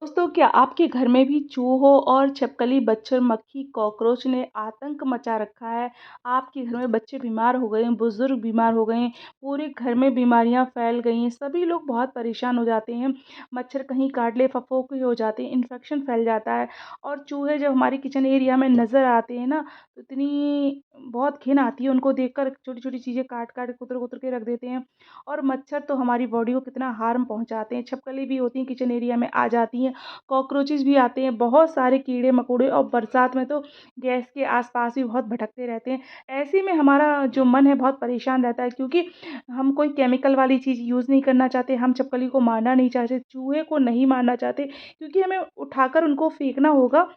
दोस्तों, क्या आपके घर में भी चूहों और छिपकली, मच्छर, मक्खी, कॉकरोच ने आतंक मचा रखा है? आपके घर में बच्चे बीमार हो गए हैं, बुज़ुर्ग बीमार हो गए हैं, पूरे घर में बीमारियाँ फैल गई हैं, सभी लोग बहुत परेशान हो जाते हैं। मच्छर कहीं काट ले, फफोके हो जाते हैं, इन्फेक्शन फैल जाता है और चूहे जब हमारे किचन एरिया में नज़र आते हैं ना, तो इतनी बहुत घिन आती है उनको देखकर, छोटी-छोटी चीज़ें काट-काट, कुतर-कुतर के रख देते हैं और मच्छर तो हमारी बॉडी को कितना हार्म पहुँचाते हैं। छिपकली भी होती हैं, किचन एरिया में आ जाती हैं। कॉकरोचेस भी आते हैं, बहुत सारे कीड़े-मकोड़े और बरसात में तो गैस के आस-पास भी बहुत भटकते रहते हैं। ऐसे में हमारा जो मन है बहुत परेशान रहता है क्योंकि हम कोई केमिकल वाली चीज़ यूज़ नहीं करना चाहते, हम छिपकली को मारना नहीं चाहते, चूहे को नहीं मारना चाहते क्योंकि हमें उठाकर उनको फेंकना होगा।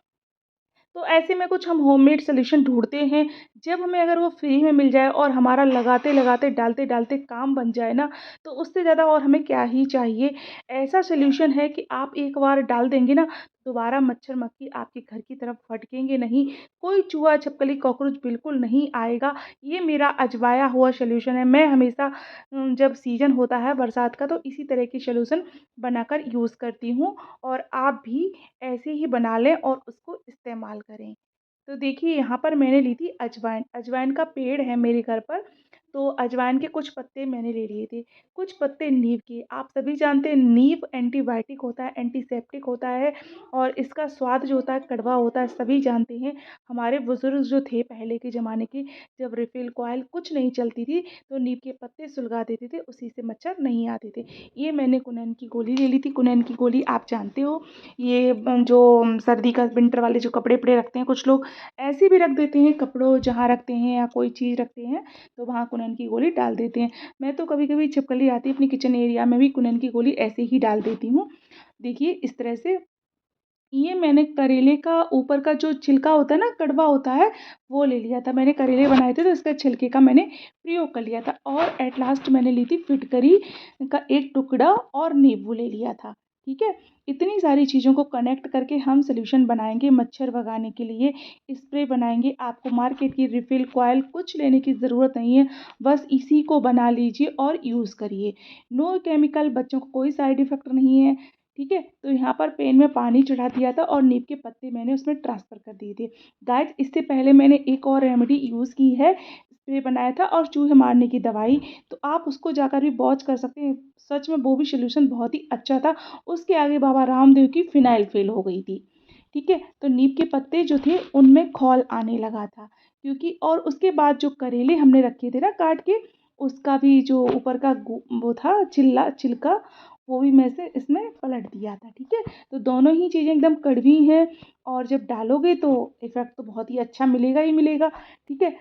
तो ऐसे में कुछ हम होममेड सॉल्यूशन ढूँढते हैं। जब हमें अगर वो फ्री में मिल जाए और हमारा लगाते-लगाते, डालते-डालते काम बन जाए ना, तो उससे ज़्यादा और हमें क्या ही चाहिए। ऐसा सॉल्यूशन है कि आप एक बार डाल देंगे ना, दोबारा मच्छर-मक्खी आपके घर की तरफ फटकेंगे नहीं, कोई चूहा, छिपकली, कॉकरोच बिल्कुल नहीं आएगा। ये मेरा आज़माया हुआ सॉल्यूशन है। मैं हमेशा जब सीज़न होता है बरसात का तो इसी तरह की सॉल्यूशन बनाकर यूज़ करती हूँ और आप भी ऐसे ही बना लें और उसको इस्तेमाल करें। तो देखिए यहाँ पर मैंने ली थी अजवाइन, अजवाइन का पेड़ है मेरे घर पर, तो अजवाइन के कुछ पत्ते मैंने ले लिए थे, कुछ पत्ते नीम के। आप सभी जानते हैं नीम एंटीबायोटिक होता है, एंटीसेप्टिक होता है और इसका स्वाद जो होता है कड़वा होता है, सभी जानते हैं। हमारे बुज़ुर्ग जो थे पहले के ज़माने के, जब रिफ़िल कॉइल कुछ नहीं चलती थी, तो नीम के पत्ते सुलगा देते थे, उसी से मच्छर नहीं आते थे। ये मैंने कुनैन की गोली ले ली थी, कुनैन की गोली आप जानते हो ये जो सर्दी का विंटर वाले जो कपड़े-वपड़े रखते हैं कुछ लोग ऐसे भी रख देते हैं, कपड़ों जहाँ रखते हैं या कोई चीज़ रखते हैं, तो वहाँ कुनैन की गोली डाल देते हैं। मैं तो कभी-कभी छिपकली आती है अपनी किचन एरिया में भी कुनैन की गोली ऐसे ही डाल देती हूँ। देखिए इस तरह से ये मैंने करेले का ऊपर का जो छिलका होता है ना, कड़वा होता है, वो ले लिया था। मैंने करेले बनाए थे तो इसका छिलके का मैंने प्रयोग कर लिया था और एट लास्ट मैंने ली थी फिटकरी का एक टुकड़ा और नींबू ले लिया था, ठीक है? इतनी सारी चीज़ों को कनेक्ट करके हम सॉल्यूशन बनाएँगे मच्छर भगाने के लिए, स्प्रे बनाएँगे। आपको मार्केट की रिफ़िल कॉइल कुछ लेने की ज़रूरत नहीं है, बस इसी को बना लीजिए और यूज़ करिए। नो केमिकल, बच्चों को कोई साइड इफ़ेक्ट नहीं है। ठीक है? तो यहाँ पर पैन में पानी चढ़ा दिया था और नीम के पत्ते मैंने उसमें ट्रांसफ़र कर दिए थे। गाइस इससे पहले मैंने एक और रेमेडी यूज़ की है, स्प्रे बनाया था और चूहे मारने की दवाई, तो आप उसको जाकर भी वॉच कर सकते हैं। सच में वो भी सॉल्यूशन बहुत ही अच्छा था। उसके आगे बाबा रामदेव की फ़िनाइल फ़ेल हो गई थी। ठीक है? तो नीम के पत्ते जो थे उनमें खौल आने लगा था क्योंकि और उसके बाद जो करेले हमने रखे थे ना काट के, उसका भी जो ऊपर का वो था छिलका वो भी मैं से इसमें पलट दिया था, ठीक है? तो दोनों ही चीज़ें एकदम कड़वी हैं और जब डालोगे तो इफ़ेक्ट तो बहुत ही अच्छा मिलेगा ही मिलेगा, ठीक है?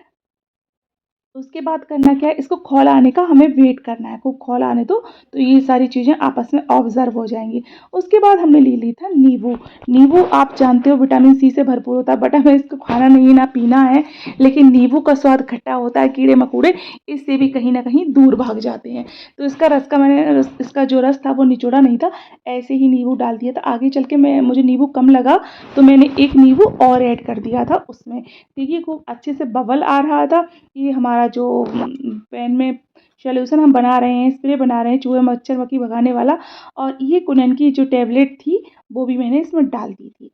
उसके बाद करना क्या है, इसको खौल आने का हमें वेट करना है, खूब खौल आने दो, तो ये सारी चीज़ें आपस में ऑब्ज़र्व हो जाएँगी। उसके बाद हमने ले ली था नींबू। नींबू आप जानते हो विटामिन सी से भरपूर होता है, बट हमें इसको खाना नहीं है, ना पीना है, लेकिन नींबू का स्वाद खट्टा होता है, कीड़े-मकोड़े इससे भी कहीं न कहीं दूर भाग जाते हैं। तो इसका रस का मैंने इसका जो रस था वो निचोड़ा नहीं था, ऐसे ही नींबू डाल दिया था। आगे चल के मुझे नींबू कम लगा, तो मैंने 1 नींबू और ऐड कर दिया था उसमें। देखिए खूब अच्छे से बबल आ रहा था, ये हमारा जो पैन में सॉल्यूशन हम बना रहे हैं, स्प्रे बना रहे हैं चूहे मच्छर मक्खी भगाने वाला और ये कुनैन की जो टैबलेट थी, वो भी मैंने इसमें डाल दी थी।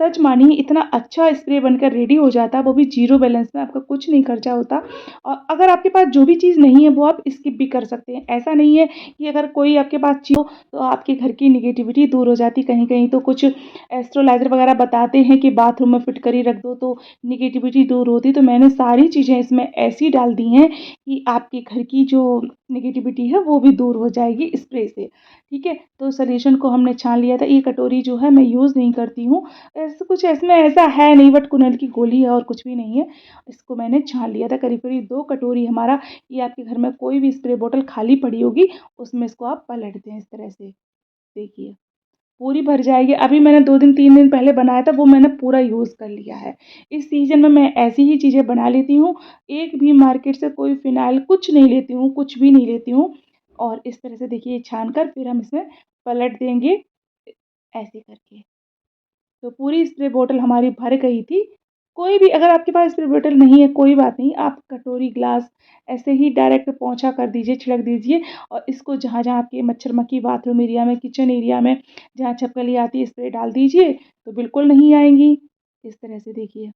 सच मानिए इतना अच्छा स्प्रे बनकर रेडी हो जाता है, वो भी ज़ीरो बैलेंस में, आपका कुछ नहीं खर्चा होता और अगर आपके पास जो भी चीज़ नहीं है, वो आप स्किप भी कर सकते हैं। ऐसा नहीं है कि अगर कोई आपके पास चीज़ हो, तो आपके घर की नेगेटिविटी दूर हो जाती। कहीं-कहीं तो कुछ एस्ट्रोलाइज़र वगैरह बताते हैं कि बाथरूम में फिटकरी रख दो, तो नेगेटिविटी दूर होती। तो मैंने सारी चीज़ें इसमें ऐसी डाल दी हैं कि आपके घर की जो नेगेटिविटी है, वो भी दूर हो जाएगी स्प्रे से, ठीक है? तो सॉल्यूशन को हमने छान लिया था। ये कटोरी जो है, मैं यूज़ नहीं करती हूँ। ऐसा कुछ इसमें ऐसा है नहीं बट कुनाल की गोली है और कुछ भी नहीं है। इसको मैंने छान लिया था करीब-करीब 2 कटोरी हमारा ये आपके घर में कोई भी स्प्रे बॉटल खाली पड़ी होगी, उसमें इसको आप पलट दें इस तरह से। देखिए, पूरी भर जाएगी। अभी मैंने 2 दिन 3 दिन पहले बनाया था, वो मैंने पूरा यूज़ कर लिया है। इस सीज़न में मैं ऐसी ही चीज़ें बना लेती हूँ। एक भी मार्केट से कोई फ़िनाइल कुछ नहीं लेती हूँ, कुछ भी नहीं लेती हूँ और इस तरह से देखिए छान कर फिर हम इसमें पलट देंगे ऐसे करके। तो पूरी स्प्रे बॉटल हमारी भर गई थी। कोई भी अगर आपके पास स्प्रे बॉटल नहीं है, कोई बात नहीं, आप कटोरी, ग्लास ऐसे ही डायरेक्ट पोंछा कर दीजिए, छिड़क दीजिए और इसको जहाँ-जहाँ आपके मच्छर मक्खी बाथरूम एरिया में, किचन एरिया में, जहाँ छिपकली आती है, स्प्रे डाल दीजिए, तो बिल्कुल नहीं आएँगी। इस तरह से देखिए।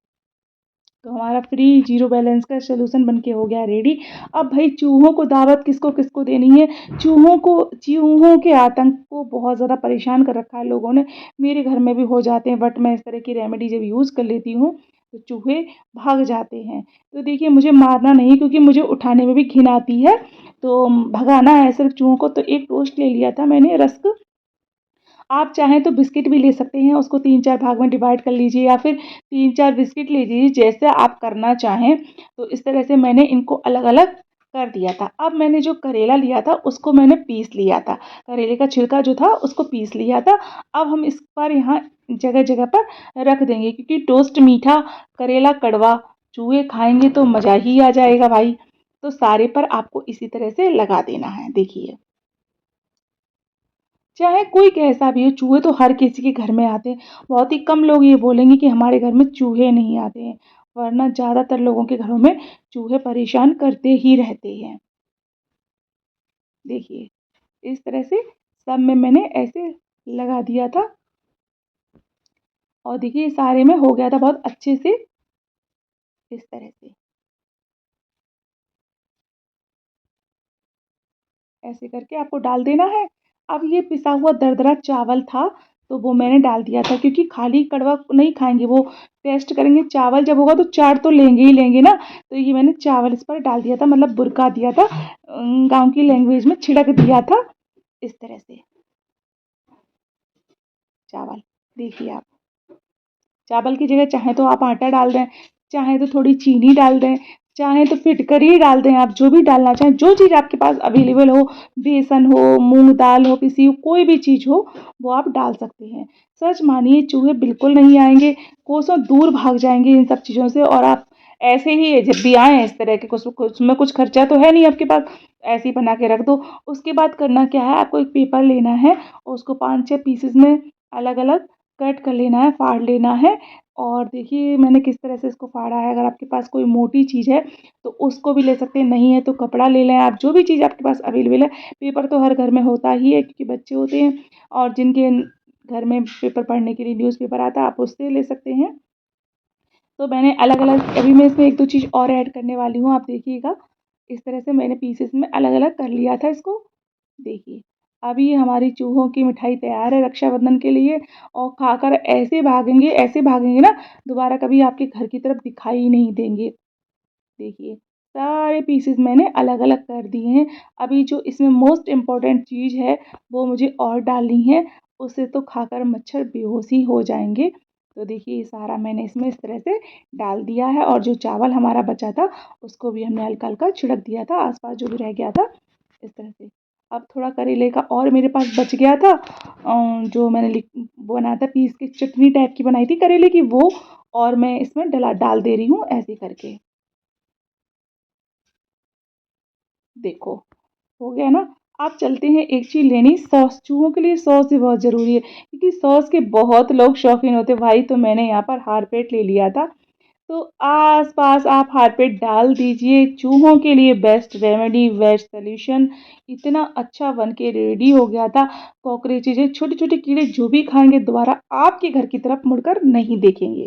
तो हमारा फ्री ज़ीरो बैलेंस का सॉल्यूशन बन के हो गया रेडी। अब भई चूहों को दावत किसको-किसको देनी है? चूहों के आतंक को बहुत ज़्यादा परेशान कर रखा है लोगों ने। मेरे घर में भी हो जाते हैं, बट मैं इस तरह की रेमेडी जब यूज़ कर लेती हूँ, तो चूहे भाग जाते हैं। तो देखिए मुझे मारना नहीं, क्योंकि मुझे उठाने में भी घिन आती है, तो भगाना है सिर्फ़ चूहों को। तो एक टोस्ट ले लिया था मैंने रस्क, आप चाहें तो बिस्किट भी ले सकते हैं, उसको 3-4 भाग में डिवाइड कर लीजिए या फिर 3-4 बिस्किट ले लीजिए, जैसे आप करना चाहें। तो इस तरह से मैंने इनको अलग-अलग कर दिया था। अब मैंने जो करेला लिया था उसको मैंने पीस लिया था। करेले का छिलका जो था उसको पीस लिया था। अब हम इस पर यहाँ जगह-जगह पर रख देंगे, क्योंकि टोस्ट मीठा, करेला कड़वा, चूहे खाएँगे तो मज़ा ही आ जाएगा भाई। तो सारे पर आपको इसी तरह से लगा देना है, देखिए। चाहे कोई कैसा भी हो, चूहे तो हर किसी के घर में आते हैं। बहुत ही कम लोग ये बोलेंगे कि हमारे घर में चूहे नहीं आते हैं, वरना ज़्यादातर लोगों के घरों में चूहे परेशान करते ही रहते हैं। देखिए, इस तरह से सब में मैंने ऐसे लगा दिया था और देखिए सारे में हो गया था बहुत अच्छे से, इस तरह से। ऐसे करके आपको डाल देना है। अब ये पिसा हुआ दरदरा चावल था, तो वो मैंने डाल दिया था, क्योंकि खाली कड़वा नहीं खाएँगे वो, टेस्ट करेंगे। चावल जब होगा तो चाट तो लेंगे ही लेंगे ना, तो ये मैंने चावल इस पर डाल दिया था, मतलब बुरका दिया था, गाँव की लैंग्वेज में छिड़क दिया था, इस तरह से चावल। देखिए आप, चावल की जगह चाहें तो आप आटा डाल दें, चाहें तो थोड़ी चीनी डाल दें, चाहें तो फिटकरी डाल दें, आप जो भी डालना चाहें, जो चीज़ आपके पास अवेलेबल हो, बेसन हो, मूँग दाल हो, पिसी हो, कोई भी चीज़ हो, वो आप डाल सकते हैं। सच मानिए चूहे बिल्कुल नहीं आएँगे, कोसों दूर भाग जाएँगे इन सब चीज़ों से, और आप ऐसे ही जब भी आएँ इस तरह के, कुछ उसमें कुछ खर्चा तो है नहीं आपके पास, ऐसे ही बना के रख दो। उसके बाद करना क्या है, आपको एक पेपर लेना है और उसको 5-6 पीसेज़ में अलग-अलग कट कर लेना है, फाड़ लेना है, और देखिए मैंने किस तरह से इसको फाड़ा है। अगर आपके पास कोई मोटी चीज़ है तो उसको भी ले सकते हैं, नहीं है तो कपड़ा ले लें आप, जो भी चीज़ आपके पास अवेलेबल है। पेपर तो हर घर में होता ही है, क्योंकि बच्चे होते हैं और जिनके घर में पेपर पढ़ने के लिए न्यूज़पेपर आता है, आप उससे ले सकते हैं। तो मैंने अलग-अलग, अभी मैं इसमें 1-2 चीज़ और ऐड करने वाली हूँ, आप देखिएगा। इस तरह से मैंने पीसेस में अलग-अलग कर लिया था इसको। देखिए, अभी ये हमारी चूहों की मिठाई तैयार है रक्षाबंधन के लिए, और खाकर ऐसे भागेंगे ना, दोबारा कभी आपके घर की तरफ दिखाई ही नहीं देंगे। देखिए, सारे पीसेस मैंने अलग-अलग कर दिए हैं। अभी जो इसमें मोस्ट इम्पोर्टेंट चीज़ है, वो मुझे और डालनी है, उसे तो खाकर मच्छर बेहोश ही हो जाएँगे। तो देखिए, ये सारा मैंने इसमें इस तरह से डाल दिया है, और जो चावल हमारा बचा था, उसको भी हमने हल्का-हल्का छिड़क दिया था, आस-पास जो भी रह गया था, इस तरह से। अब थोड़ा करेले का और मेरे पास बच गया था, जो मैंने वो बनाया था, पीस के चटनी टाइप की बनाई थी करेले की, वो और मैं इसमें डाल दे रही हूँ ऐसे करके। देखो, हो गया ना? आप चलते हैं, एक चीज़ लेनी सॉस, चूहों के लिए सॉस भी बहुत ज़रूरी है, क्योंकि सॉस के बहुत लोग शौकीन होते हैं भाई, तो मैंने यहाँ पर हार पेट ले लिया था। तो आस-पास आप हार पेट डाल दीजिए, चूहों के लिए बेस्ट रेमेडी, बेस्ट सॉल्यूशन इतना अच्छा बन के रेडी हो गया था। कॉकरोचेज़, छोटे-छोटे कीड़े जो भी खाएँगे, दोबारा आपके घर की तरफ मुड़कर नहीं देखेंगे।